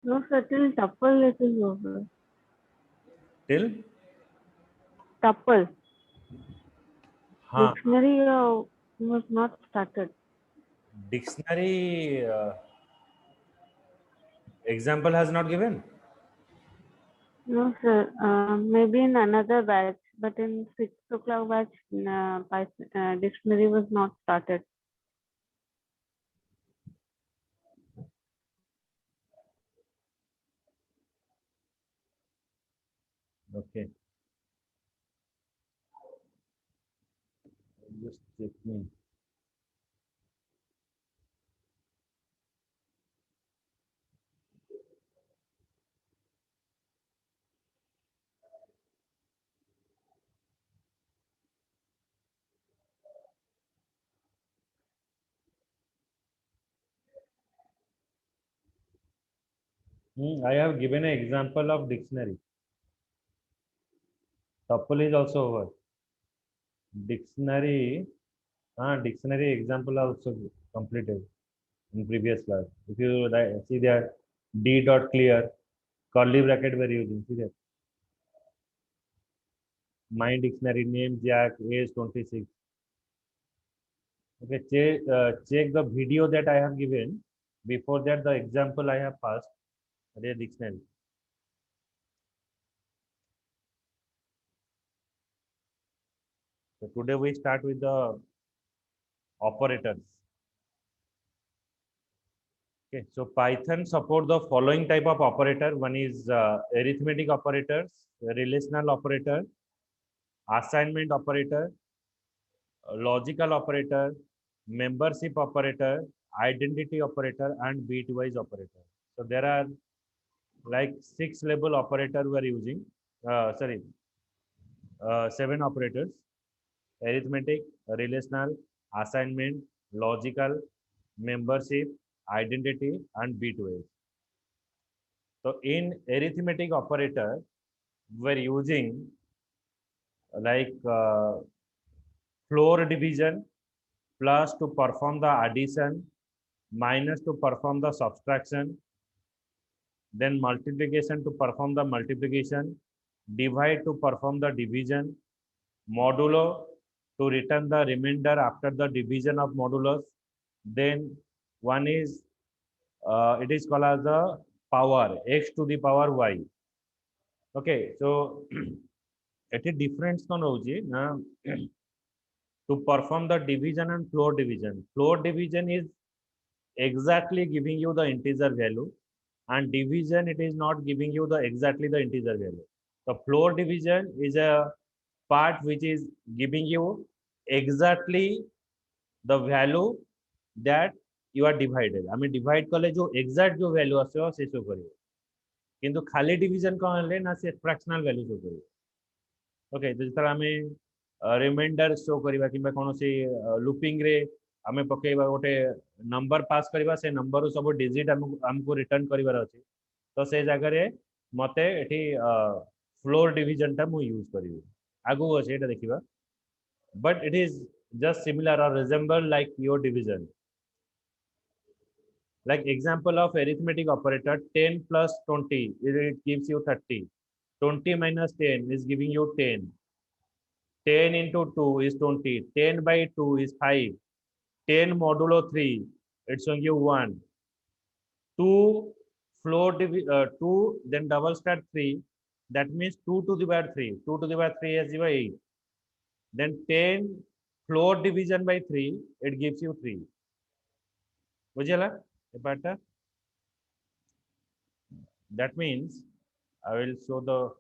No, sir, till tuple it is over. Till Tuple. हाँ Dictionary was not started. dictionary example has not given. No, sir. Maybe in another batch, but in 6 o'clock batch, dictionary was not started. Okay, just checking. I have given an example of dictionary. Tuple is also over. Dictionary, dictionary example also completed in previous class. If you see there, D dot clear, curly bracket were using. See that. My dictionary name Jack age 26. Okay, check the video that I have given. Before that, the example I have passed. The dictionary. So today we start with the operators. Okay, so Python support the following type of operator. One is arithmetic operators, relational operator, assignment operator, logical operator, membership operator, identity operator, and bitwise operator. So there are like 6 level operator we are using. Sorry, 7 operators: arithmetic, relational, assignment, logical, membership, identity, and bitwise. So in arithmetic operator, we're using like floor division, plus to perform the addition, minus to perform the subtraction, then multiplication to perform the multiplication, divide to perform the division, modulo to return the remainder after the division of modulus. Then one is it is called as the power, x to the power y. Okay, so it is difference kon hoji na to perform the division and floor division. Floor division is exactly giving you the integer value, and division it is not giving you the exactly the integer value. The floor division is a part which is giving you exactly the value that you are divided. I mean divide कले जो exact जो value आसे से show करियो. किंतु खाली division कौन ले ना से fractional value शो करियो. ओके तो जितना हमें रिमाइंडर शो करिबा किबा कोनोसी लूपिंग रे हमें पकेबा गोटे नंबर पास करिबा से नंबर सब डिजिट हमको रिटर्न करिवार अछि तो से जगह रे मते एठी फ्लोर डिवीजन टा मु यूज करिवि आगु अछि एटा देखिबा but it is just similar or resemble like your division. Like example of arithmetic operator, 10 plus 20 it gives you 30. 20 minus 10 is giving you 10. 10 into 2 is 20. 10 by 2 is 5. 10 modulo 3, it's showing you 1. 2 2, then double start 3. That means 2 to the power 3. 2 to the power 3 is 8. Then 10 floor division by 3, it gives you 3. Bujhala? That means I will show the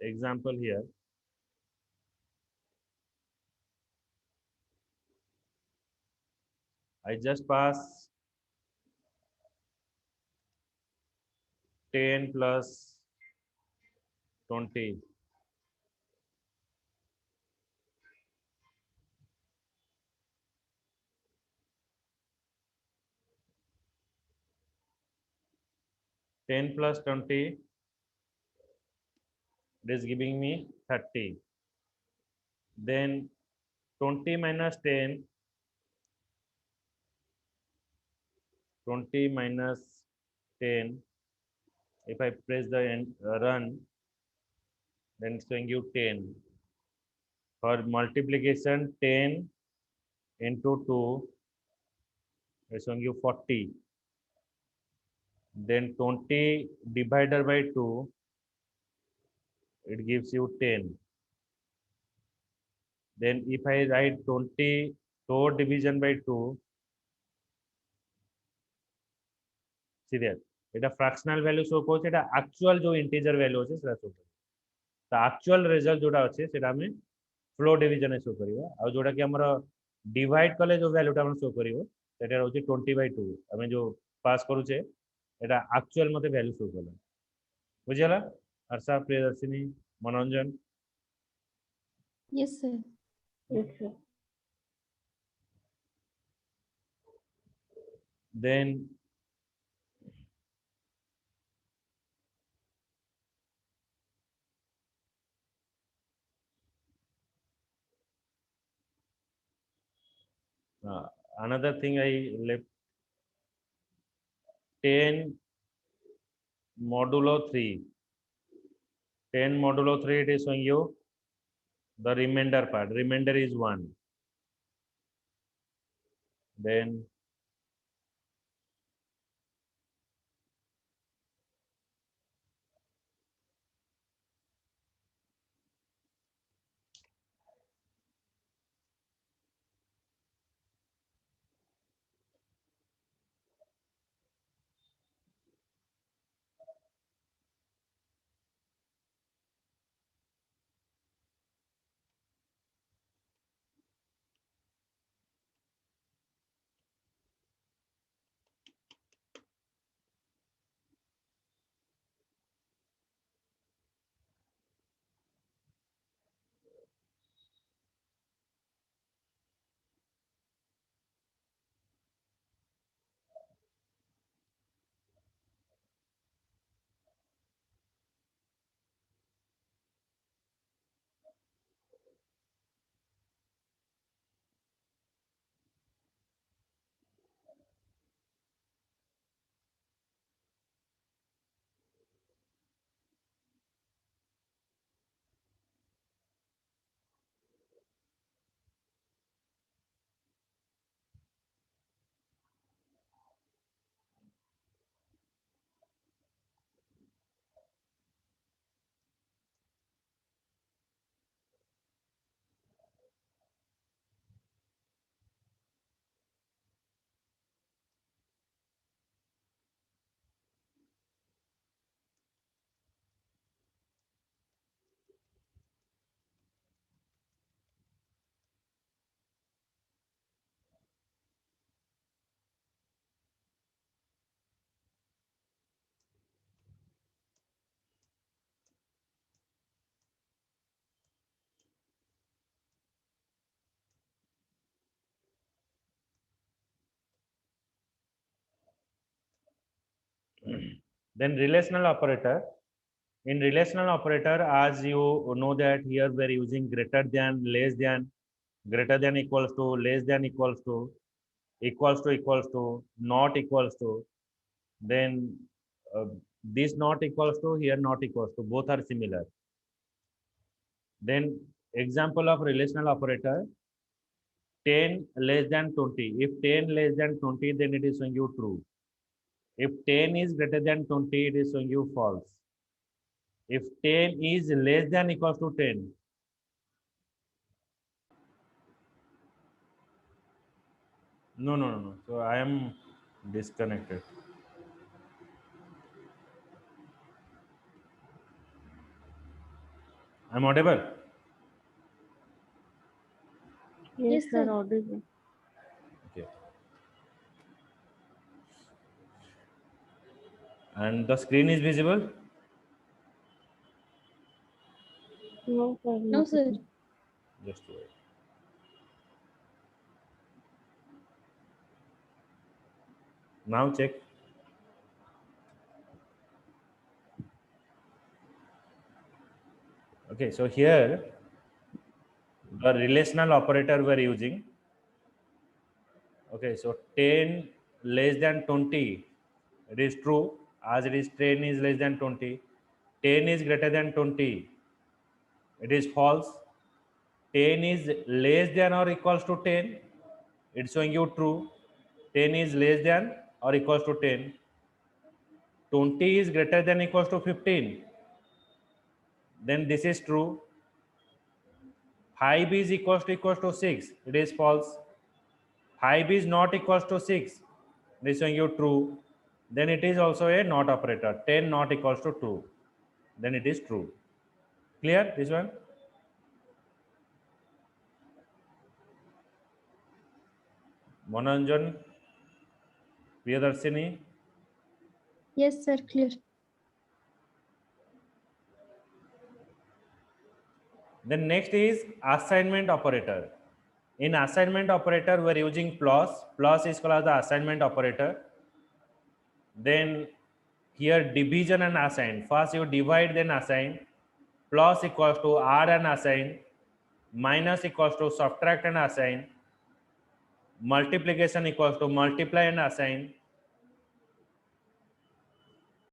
example here. I just pass 10 plus 20. Ten plus 20 it is giving me 30. Then 20 minus 10, 20 minus 10 if I press the run, then it's showing you 10. For multiplication, 10 into 2 is showing you 40. Then 20 divided by 2, it gives you 10. Then if I write 24 division by 2, see there, এটা fractional value show କରୁଛି, এটা actual जो integer value ଅଛି ସେଟା show କରୁଛି। ତ actual result जोटा ଅଛି ସେଟା ଆମେ flow division ରେ show କରିବା, ଆଉ जोटा कि हमर divide कले जो value टा हम show करिवो सेटा रहउछि 20/2। ଆମେ जो पास करूछे एटा actual मते value show कला। बुझियला हर्षा, प्रियदर्शिनी, मनोरंजन? Yes, sir. Yes, sir. Then another thing I left, 10 modulo 3. 10 modulo 3, it is showing you the remainder part. Remainder is 1. Then then relational operator. In relational operator, as you know that here we are using greater than, less than, greater than equals to, less than equals to, equals to, not equals to. Then this not equals to, here not equals to, both are similar. Then example of relational operator, 10 less than 20. If 10 less than 20, then it is showing you true. If 10 is greater than 20, it is showing you false. If 10 is less than equals to 10, no. So I am disconnected. I'm audible? Yes, Yes, sir, sir. audible. Okay. And the screen is visible? No, sir. No, sir. Just wait. Now check. Okay, so here the relational operator we are using. Okay, so 10 less than 20, it is true. as it is 10 is less than 20. 10 is greater than 20. It is false. 10 is less than or equals to 10. It's showing you true. 10 is less than or equals to 10. 20 is greater than equals to 15. Then this is true. 5 is equals to 6. It is false. 5 is not equals to 6. This is showing you true. Then it is also a not operator. 10 not equals to 2. Then it is true. Clear this one? Mananjan, Priyadarshini. Yes, sir, clear. Then next is assignment operator. In assignment operator, we are using plus. Plus is called as the assignment operator. Then here division and assign. First you divide, then assign. Plus equals to add and assign. Minus equals to subtract and assign. Multiplication equals to multiply and assign.